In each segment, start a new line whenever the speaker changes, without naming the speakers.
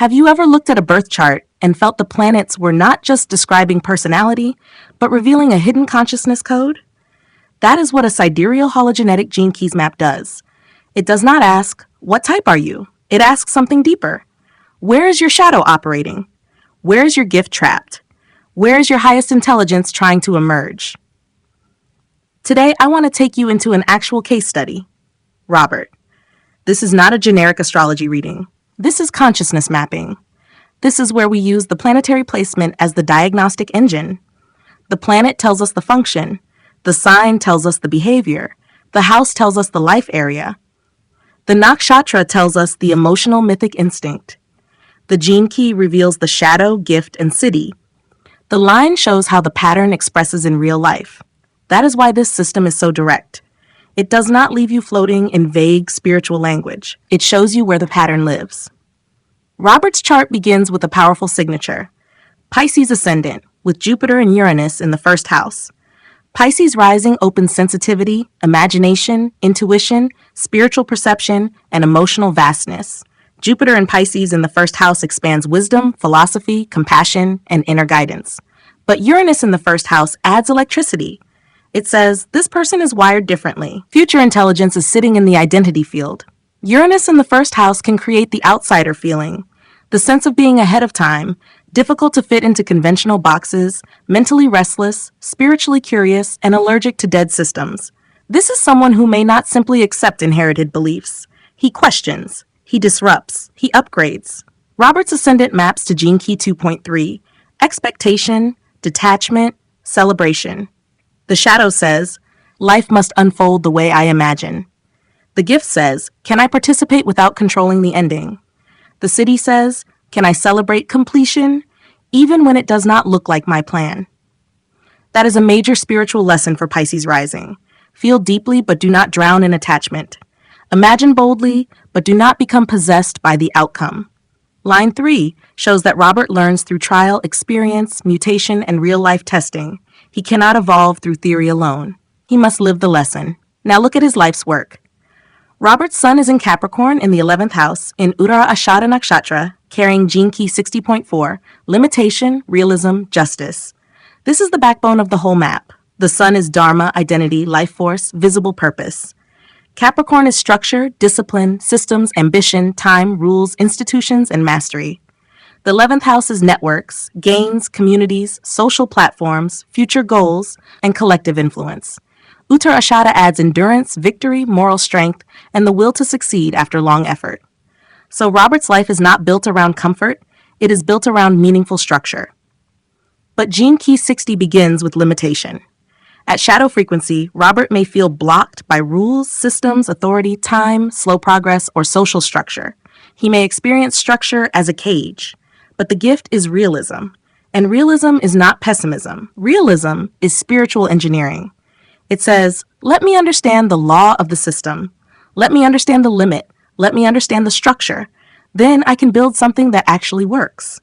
Have you ever looked at a birth chart and felt the planets were not just describing personality, but revealing a hidden consciousness code? That is what a sidereal hologenetic gene keys map does. It does not ask, what type are you? It asks something deeper. Where is your shadow operating? Where is your gift trapped? Where is your highest intelligence trying to emerge? Today, I want to take you into an actual case study. Robert. This is not a generic astrology reading. This is consciousness mapping. This is where we use the planetary placement as the diagnostic engine. The planet tells us the function. The sign tells us the behavior. The house tells us the life area. The nakshatra tells us the emotional mythic instinct. The gene key reveals the shadow, gift, and city. The line shows how the pattern expresses in real life. That is why this system is so direct. It does not leave you floating in vague spiritual language. It shows you where the pattern lives. Robert's chart begins with a powerful signature. Pisces ascendant, with Jupiter and Uranus in the first house. Pisces rising opens sensitivity, imagination, intuition, spiritual perception, and emotional vastness. Jupiter in Pisces in the first house expands wisdom, philosophy, compassion, and inner guidance. But Uranus in the first house adds electricity. It says, this person is wired differently. Future intelligence is sitting in the identity field. Uranus in the first house can create the outsider feeling, the sense of being ahead of time, difficult to fit into conventional boxes, mentally restless, spiritually curious, and allergic to dead systems. This is someone who may not simply accept inherited beliefs. He questions, he disrupts, he upgrades. Robert's ascendant maps to Gene Key 2.3, expectation, detachment, celebration. The shadow says, life must unfold the way I imagine. The gift says, can I participate without controlling the ending? The city says, can I celebrate completion, even when it does not look like my plan? That is a major spiritual lesson for Pisces rising. Feel deeply, but do not drown in attachment. Imagine boldly, but do not become possessed by the outcome. Line 3 shows that Robert learns through trial, experience, mutation, and real-life testing. He cannot evolve through theory alone. He must live the lesson. Now look at his life's work. Robert's sun is in Capricorn in the 11th house in Uttara nakshatra, carrying Gene Key 60.4, limitation, realism, justice. This is the backbone of the whole map. The sun is dharma, identity, life force, visible purpose. Capricorn is structure, discipline, systems, ambition, time, rules, institutions, and mastery. The 11th house is networks, gains, communities, social platforms, future goals, and collective influence. Uttara adds endurance, victory, moral strength, and the will to succeed after long effort. So Robert's life is not built around comfort, it is built around meaningful structure. But Gene Key 60 begins with limitation. At shadow frequency, Robert may feel blocked by rules, systems, authority, time, slow progress, or social structure. He may experience structure as a cage. But the gift is realism. And realism is not pessimism. Realism is spiritual engineering. It says, let me understand the law of the system. Let me understand the limit. Let me understand the structure. Then I can build something that actually works.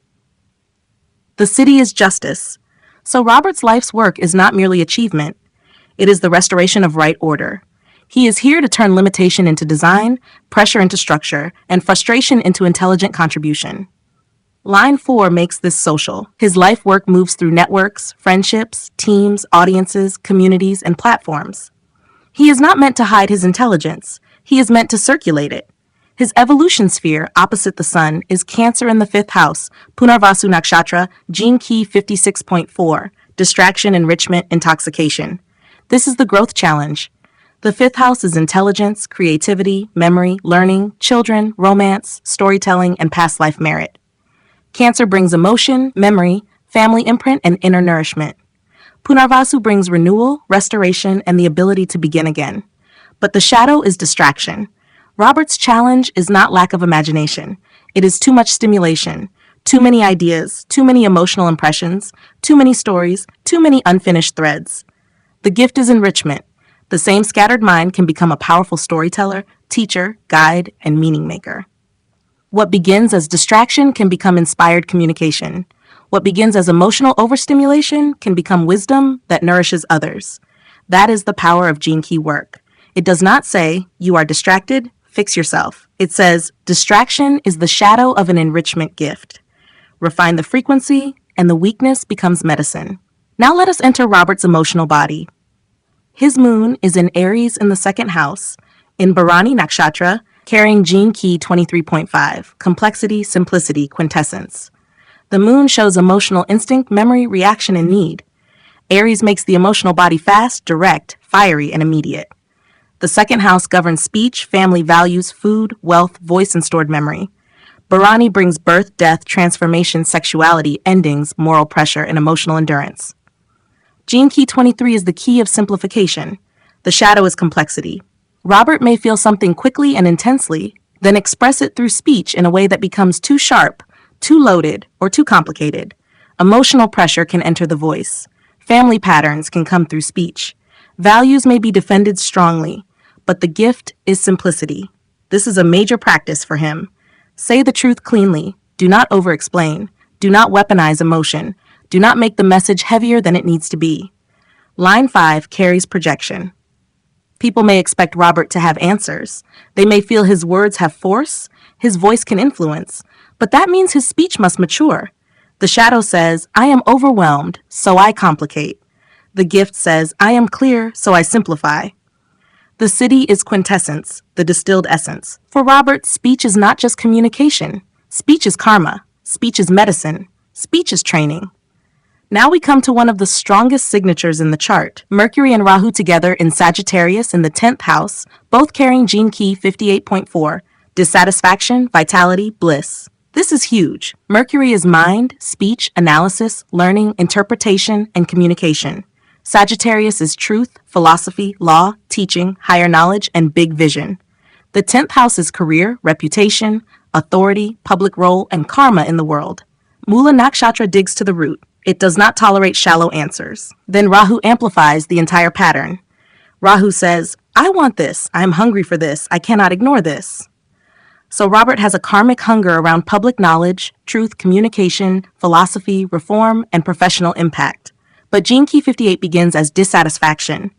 The city is justice. So Robert's life's work is not merely achievement. It is the restoration of right order. He is here to turn limitation into design, pressure into structure, and frustration into intelligent contribution. Line 4 makes this social. His life work moves through networks, friendships, teams, audiences, communities, and platforms. He is not meant to hide his intelligence. He is meant to circulate it. His evolution sphere, opposite the sun, is Cancer in the 5th house, Punarvasu Nakshatra, Gene Key 56.4, distraction, enrichment, intoxication. This is the growth challenge. The 5th house is intelligence, creativity, memory, learning, children, romance, storytelling, and past life merit. Cancer brings emotion, memory, family imprint, and inner nourishment. Punarvasu brings renewal, restoration, and the ability to begin again. But the shadow is distraction. Robert's challenge is not lack of imagination. It is too much stimulation, too many ideas, too many emotional impressions, too many stories, too many unfinished threads. The gift is enrichment. The same scattered mind can become a powerful storyteller, teacher, guide, and meaning maker. What begins as distraction can become inspired communication. What begins as emotional overstimulation can become wisdom that nourishes others. That is the power of Gene Key work. It does not say, you are distracted, fix yourself. It says, distraction is the shadow of an enrichment gift. Refine the frequency, and the weakness becomes medicine. Now let us enter Robert's emotional body. His moon is in Aries in the second house, in Bharani nakshatra, carrying gene key 23.5, complexity, simplicity, quintessence. The moon shows emotional instinct, memory, reaction, and need. Aries makes the emotional body fast, direct, fiery, and immediate. The second house governs speech, family values, food, wealth, voice, and stored memory. Bharani brings birth, death, transformation, sexuality, endings, moral pressure, and emotional endurance. Gene key 23 is the key of simplification. The shadow is complexity. Robert may feel something quickly and intensely, then express it through speech in a way that becomes too sharp, too loaded, or too complicated. Emotional pressure can enter the voice. Family patterns can come through speech. Values may be defended strongly, but the gift is simplicity. This is a major practice for him. Say the truth cleanly. Do not over-explain. Do not weaponize emotion. Do not make the message heavier than it needs to be. Line 5 carries projection. People may expect Robert to have answers. They may feel his words have force, his voice can influence, but that means his speech must mature. The shadow says, I am overwhelmed, so I complicate. The gift says, I am clear, so I simplify. The city is quintessence, the distilled essence. For Robert, speech is not just communication. Speech is karma. Speech is medicine. Speech is training. Now we come to one of the strongest signatures in the chart. Mercury and Rahu together in Sagittarius in the 10th house, both carrying gene key 58.4, dissatisfaction, vitality, bliss. This is huge. Mercury is mind, speech, analysis, learning, interpretation, and communication. Sagittarius is truth, philosophy, law, teaching, higher knowledge, and big vision. The 10th house is career, reputation, authority, public role, and karma in the world. Mula nakshatra digs to the root. It does not tolerate shallow answers. Then Rahu amplifies the entire pattern. Rahu says, I want this. I am hungry for this. I cannot ignore this. So Robert has a karmic hunger around public knowledge, truth, communication, philosophy, reform, and professional impact. But gene key 58 begins as dissatisfaction.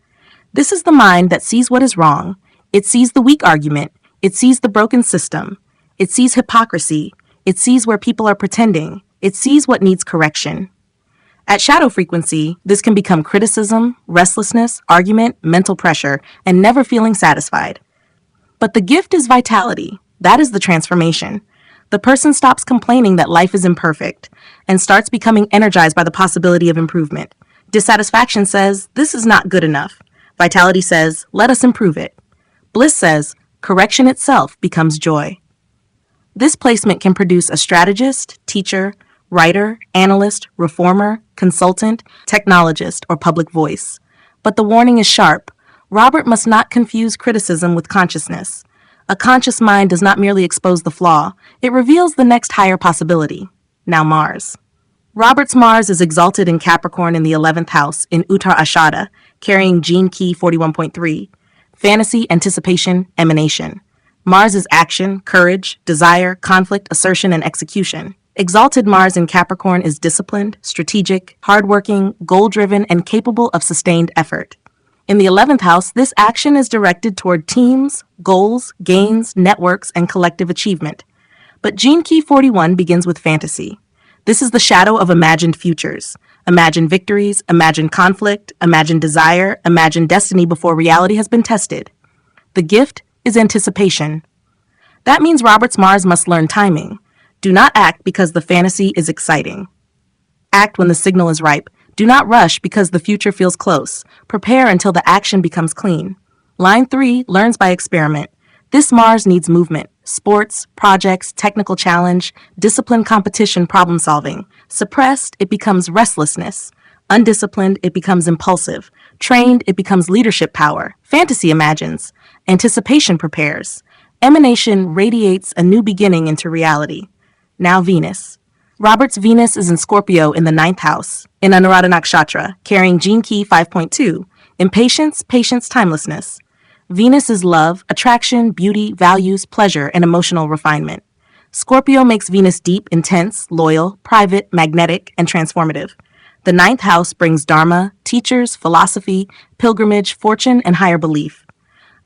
This is the mind that sees what is wrong. It sees the weak argument. It sees the broken system. It sees hypocrisy. It sees where people are pretending. It sees what needs correction. At shadow frequency, this can become criticism, restlessness, argument, mental pressure, and never feeling satisfied. But the gift is vitality. That is the transformation. The person stops complaining that life is imperfect and starts becoming energized by the possibility of improvement. Dissatisfaction says, this is not good enough. Vitality says, let us improve it. Bliss says, correction itself becomes joy. This placement can produce a strategist, teacher, writer, analyst, reformer, consultant, technologist, or public voice. But the warning is sharp. Robert must not confuse criticism with consciousness. A conscious mind does not merely expose the flaw, it reveals the next higher possibility. Now Mars. Robert's Mars is exalted in Capricorn in the 11th house in Uttar Ashada, carrying gene key 41.3. Fantasy, anticipation, emanation. Mars is action, courage, desire, conflict, assertion, and execution. Exalted Mars in Capricorn is disciplined, strategic, hardworking, goal-driven, and capable of sustained effort. In the 11th house, this action is directed toward teams, goals, gains, networks, and collective achievement. But gene key 41 begins with fantasy. This is the shadow of imagined futures. Imagine victories, imagine conflict, imagine desire, imagine destiny before reality has been tested. The gift is anticipation. That means Robert's Mars must learn timing. Do not act because the fantasy is exciting. Act when the signal is ripe. Do not rush because the future feels close. Prepare until the action becomes clean. Line 3 learns by experiment. This Mars needs movement. Sports, projects, technical challenge, disciplined competition, problem solving. Suppressed, it becomes restlessness. Undisciplined, it becomes impulsive. Trained, it becomes leadership power. Fantasy imagines. Anticipation prepares. Emanation radiates a new beginning into reality. Now Venus. Robert's Venus is in Scorpio in the 9th house, in Anuradha Nakshatra, carrying gene key 5.2, impatience, patience, timelessness. Venus is love, attraction, beauty, values, pleasure, and emotional refinement. Scorpio makes Venus deep, intense, loyal, private, magnetic, and transformative. The 9th house brings dharma, teachers, philosophy, pilgrimage, fortune, and higher belief.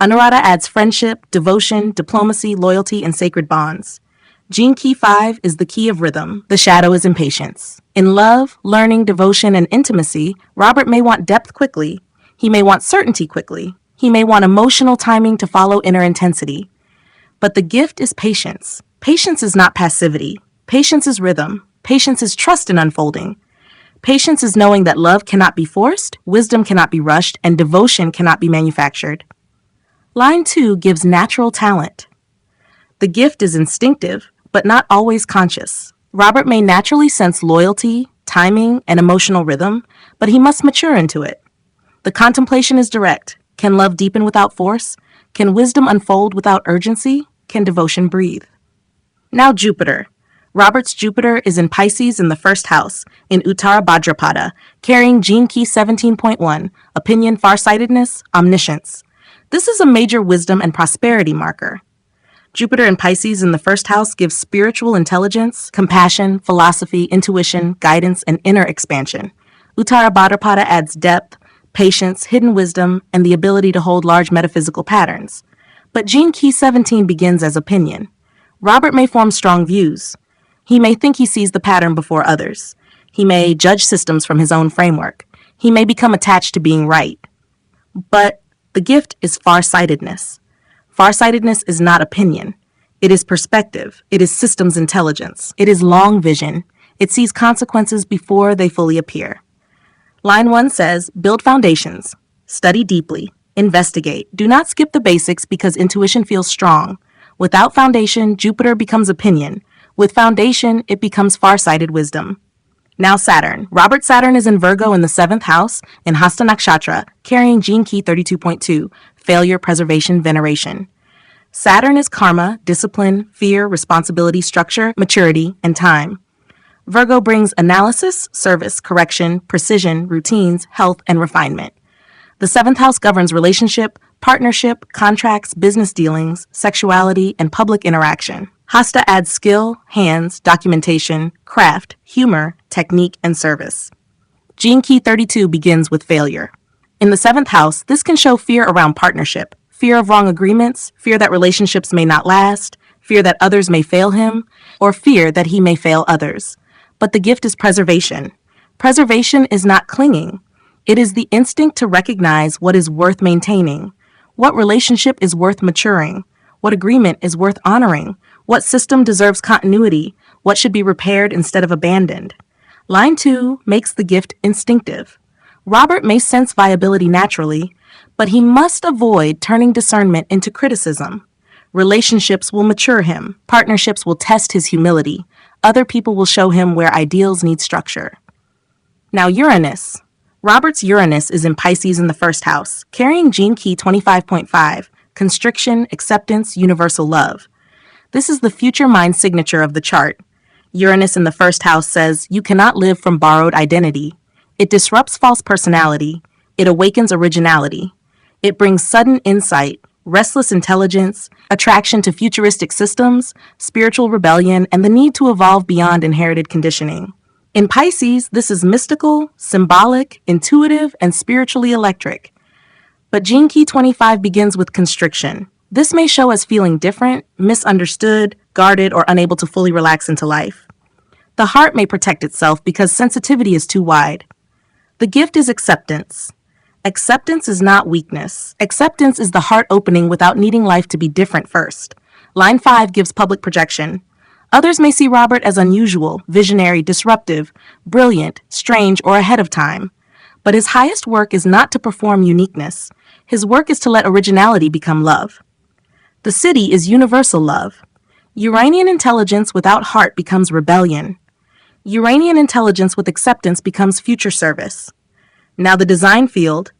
Anurata adds friendship, devotion, diplomacy, loyalty, and sacred bonds. Gene Key 5 is the key of rhythm. The shadow is impatience. In love, learning, devotion, and intimacy, Robert may want depth quickly. He may want certainty quickly. He may want emotional timing to follow inner intensity. But the gift is patience. Patience is not passivity. Patience is rhythm. Patience is trust in unfolding. Patience is knowing that love cannot be forced, wisdom cannot be rushed, and devotion cannot be manufactured. Line 2 gives natural talent. The gift is instinctive, but not always conscious. Robert may naturally sense loyalty, timing, and emotional rhythm, but he must mature into it. The contemplation is direct. Can love deepen without force? Can wisdom unfold without urgency? Can devotion breathe? Now Jupiter. Robert's Jupiter is in Pisces in the first house, in Uttara Bhadrapada, carrying Gene Key 17.1, opinion, farsightedness, omniscience. This is a major wisdom and prosperity marker. Jupiter in Pisces in the first house gives spiritual intelligence, compassion, philosophy, intuition, guidance, and inner expansion. Uttara Bhadrapada adds depth, patience, hidden wisdom, and the ability to hold large metaphysical patterns. But Gene Key 17 begins as opinion. Robert may form strong views. He may think he sees the pattern before others. He may judge systems from his own framework. He may become attached to being right. But the gift is farsightedness. Farsightedness is not opinion. It is perspective. It is systems intelligence. It is long vision. It sees consequences before they fully appear. Line 1 says, build foundations. Study deeply. Investigate. Do not skip the basics because intuition feels strong. Without foundation, Jupiter becomes opinion. With foundation, it becomes farsighted wisdom. Now Saturn. Robert Saturn is in Virgo in the 7th house, in Hasta Nakshatra, carrying Gene Key 32.2, failure, preservation, veneration. Saturn is karma, discipline, fear, responsibility, structure, maturity, and time. Virgo brings analysis, service, correction, precision, routines, health, and refinement. The 7th house governs relationship, partnership, contracts, business dealings, sexuality, and public interaction. Hasta adds skill, hands, documentation, craft, humor, technique, and service. Gene Key 32 begins with failure. In the 7th house, this can show fear around partnership, fear of wrong agreements, fear that relationships may not last, fear that others may fail him, or fear that he may fail others. But the gift is preservation. Preservation is not clinging. It is the instinct to recognize what is worth maintaining, what relationship is worth maturing, what agreement is worth honoring, what system deserves continuity, what should be repaired instead of abandoned. Line 2 makes the gift instinctive. Robert may sense viability naturally, but he must avoid turning discernment into criticism. Relationships will mature him. Partnerships will test his humility. Other people will show him where ideals need structure. Now Uranus. Robert's Uranus is in Pisces in the 1st house, carrying Gene Key 25.5, constriction, acceptance, universal love. This is the future mind signature of the chart. Uranus in the 1st house says you cannot live from borrowed identity. It disrupts false personality. It awakens originality. It brings sudden insight, restless intelligence, attraction to futuristic systems, spiritual rebellion, and the need to evolve beyond inherited conditioning. In Pisces, this is mystical, symbolic, intuitive, and spiritually electric. But Gene Key 25 begins with constriction. This may show as feeling different, misunderstood, guarded, or unable to fully relax into life. The heart may protect itself because sensitivity is too wide. The gift is acceptance. Acceptance is not weakness. Acceptance is the heart opening without needing life to be different first. Line 5 gives public projection. Others may see Robert as unusual, visionary, disruptive, brilliant, strange, or ahead of time. But his highest work is not to perform uniqueness. His work is to let originality become love. The city is universal love. Uranian intelligence without heart becomes rebellion. Uranian intelligence with acceptance becomes future service. Now the design field,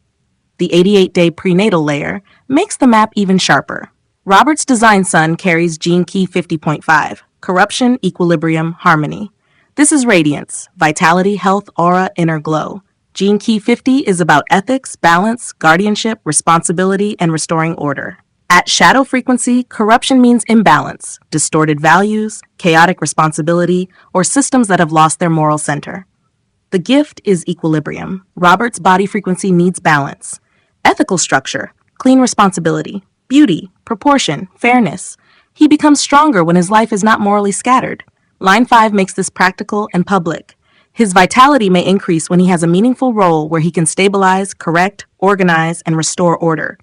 the 88-day prenatal layer, makes the map even sharper. Robert's design sun carries Gene Key 50.5, corruption, equilibrium, harmony. This is radiance, vitality, health, aura, inner glow. Gene Key 50 is about ethics, balance, guardianship, responsibility, and restoring order. At shadow frequency, corruption means imbalance, distorted values, chaotic responsibility, or systems that have lost their moral center. The gift is equilibrium. Robert's body frequency needs balance. Ethical structure, clean responsibility. Beauty, proportion, fairness. He becomes stronger when his life is not morally scattered. Line 5 makes this practical and public. His vitality may increase when he has a meaningful role where he can stabilize, correct, organize, and restore order.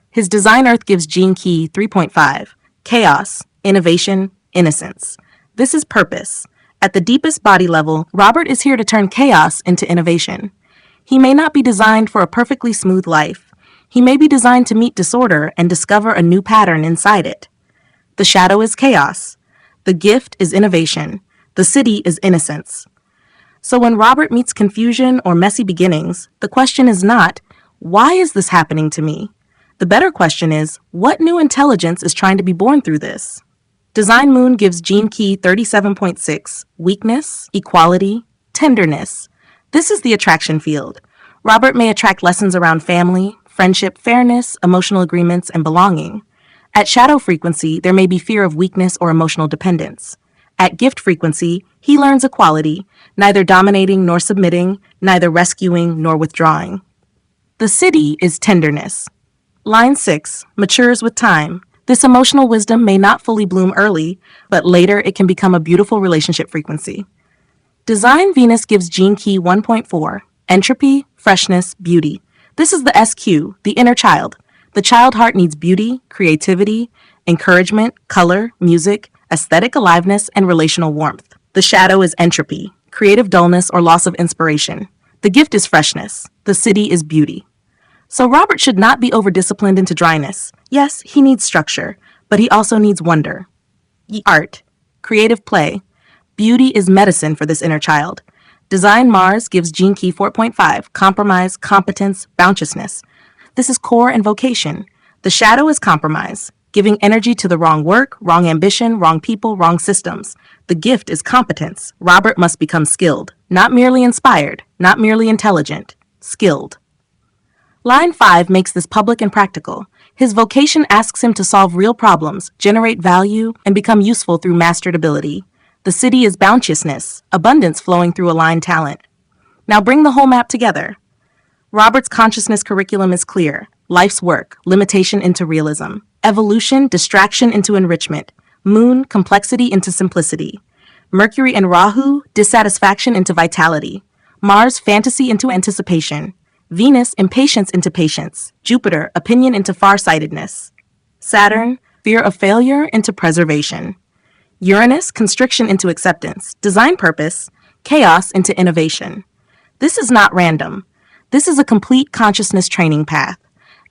His design Earth gives gene key 3.5, chaos, innovation, innocence. This is purpose. At the deepest body level, Robert is here to turn chaos into innovation. He may not be designed for a perfectly smooth life. He may be designed to meet disorder and discover a new pattern inside it. The shadow is chaos. The gift is innovation. The city is innocence. So when Robert meets confusion or messy beginnings, the question is not, why is this happening to me? The better question is, what new intelligence is trying to be born through this? Design Moon gives gene key 37.6, weakness, equality, tenderness. This is the attraction field. Robert may attract lessons around family, friendship, fairness, emotional agreements, and belonging. At shadow frequency, there may be fear of weakness or emotional dependence. At gift frequency, he learns equality, neither dominating nor submitting, neither rescuing nor withdrawing. The city is tenderness. Line 6 matures with time. This emotional wisdom may not fully bloom early, but later it can become a beautiful relationship frequency. Design Venus gives gene key 1.4, entropy, freshness, beauty. This is the SQ, the inner child. The child heart needs beauty, creativity, encouragement, color, music, aesthetic aliveness, and relational warmth. The shadow is entropy, creative dullness or loss of inspiration. The gift is freshness. The city is beauty. So Robert should not be over-disciplined into dryness. Yes, he needs structure, but he also needs wonder. Art, creative play. Beauty is medicine for this inner child. Design Mars gives gene key 4.5, compromise, competence, bounteousness. This is core and vocation. The shadow is compromise, giving energy to the wrong work, wrong ambition, wrong people, wrong systems. The gift is competence. Robert must become skilled, not merely inspired, not merely intelligent, skilled. Line 5 makes this public and practical. His vocation asks him to solve real problems, generate value, and become useful through mastered ability. The city is bounteousness, abundance flowing through aligned talent. Now bring the whole map together. Robert's consciousness curriculum is clear. Life's work, limitation into realism. Evolution, distraction into enrichment. Moon, complexity into simplicity. Mercury and Rahu, dissatisfaction into vitality. Mars, fantasy into anticipation. Venus, impatience into patience. Jupiter, opinion into farsightedness. Saturn, fear of failure into preservation. Uranus, constriction into acceptance. Design purpose, chaos into innovation. This is not random. This is a complete consciousness training path.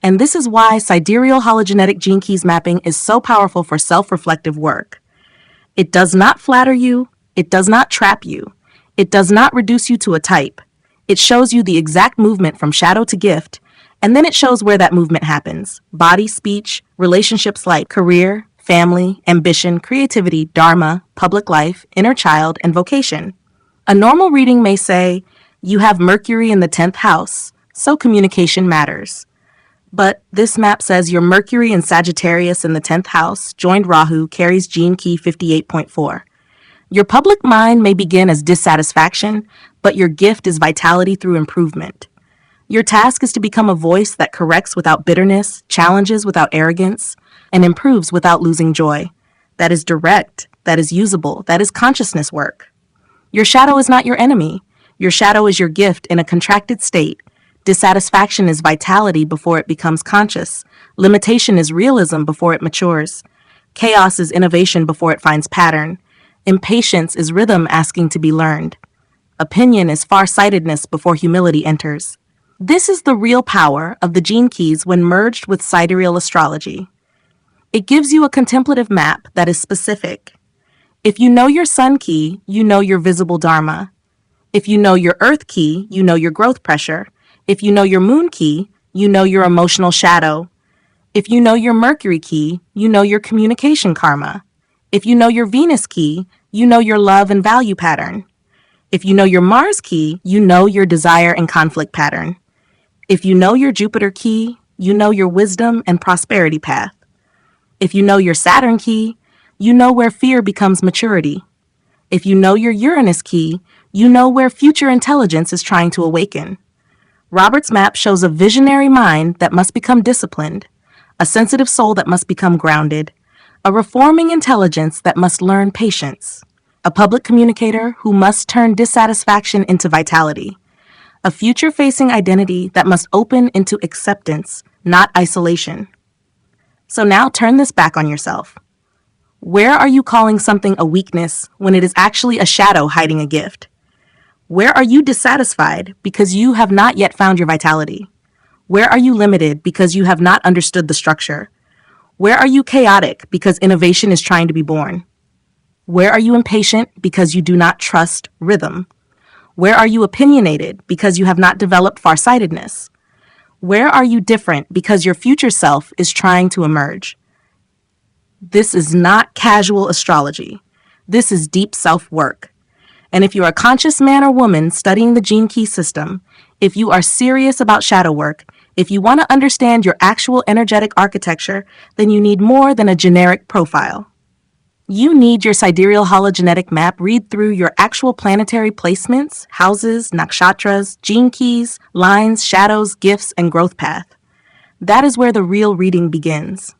And this is why sidereal hologenetic gene keys mapping is so powerful for self-reflective work. It does not flatter you. It does not trap you. It does not reduce you to a type. It shows you the exact movement from shadow to gift, and then it shows where that movement happens. Body, speech, relationships like career, family, ambition, creativity, dharma, public life, inner child, and vocation. A normal reading may say, you have Mercury in the 10th house, so communication matters. But this map says your Mercury in Sagittarius in the 10th house, joined Rahu, carries gene key 58.4. Your public mind may begin as dissatisfaction, but your gift is vitality through improvement. Your task is to become a voice that corrects without bitterness, challenges without arrogance, and improves without losing joy. That is direct, that is usable, that is consciousness work. Your shadow is not your enemy. Your shadow is your gift in a contracted state. Dissatisfaction is vitality before it becomes conscious. Limitation is realism before it matures. Chaos is innovation before it finds pattern. Impatience is rhythm asking to be learned. Opinion is far-sightedness before humility enters. This is the real power of the gene keys when merged with sidereal astrology. It gives you a contemplative map that is specific. If you know your sun key, you know your visible dharma. If you know your earth key, you know your growth pressure. If you know your moon key, you know your emotional shadow. If you know your Mercury key, you know your communication karma. If you know your Venus key, you know your love and value pattern. If you know your Mars key, you know your desire and conflict pattern. If you know your Jupiter key, you know your wisdom and prosperity path. If you know your Saturn key, you know where fear becomes maturity. If you know your Uranus key, you know where future intelligence is trying to awaken. Robert's map shows a visionary mind that must become disciplined, a sensitive soul that must become grounded, a reforming intelligence that must learn patience, a public communicator who must turn dissatisfaction into vitality, a future-facing identity that must open into acceptance, not isolation. So now turn this back on yourself. Where are you calling something a weakness when it is actually a shadow hiding a gift? Where are you dissatisfied because you have not yet found your vitality? Where are you limited because you have not understood the structure? Where are you chaotic because innovation is trying to be born? Where are you impatient because you do not trust rhythm? Where are you opinionated because you have not developed farsightedness? Where are you different because your future self is trying to emerge? This is not casual astrology. This is deep self-work. And if you're a conscious man or woman studying the gene key system, if you are serious about shadow work, if you want to understand your actual energetic architecture, then you need more than a generic profile. You need your sidereal hologenetic map read through your actual planetary placements, houses, nakshatras, gene keys, lines, shadows, gifts, and growth path. That is where the real reading begins.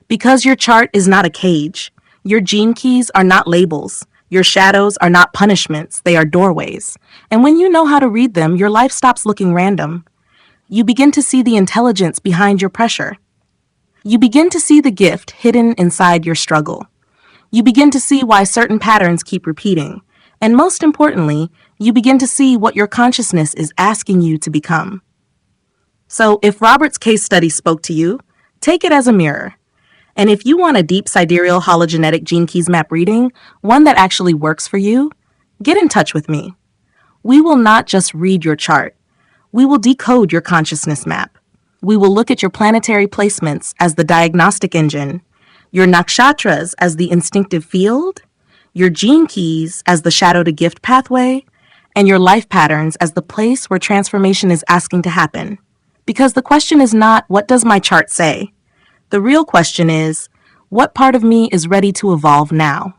Because your chart is not a cage, your gene keys are not labels, your shadows are not punishments, they are doorways. And when you know how to read them, your life stops looking random. You begin to see the intelligence behind your pressure. You begin to see the gift hidden inside your struggle. You begin to see why certain patterns keep repeating. And most importantly, you begin to see what your consciousness is asking you to become. So if Robert's case study spoke to you, take it as a mirror. And if you want a deep sidereal hologenetic gene keys map reading, one that actually works for you, get in touch with me. We will not just read your chart. We will decode your consciousness map. We will look at your planetary placements as the diagnostic engine, your nakshatras as the instinctive field, your gene keys as the shadow to gift pathway, and your life patterns as the place where transformation is asking to happen. Because the question is not, what does my chart say? The real question is, what part of me is ready to evolve now?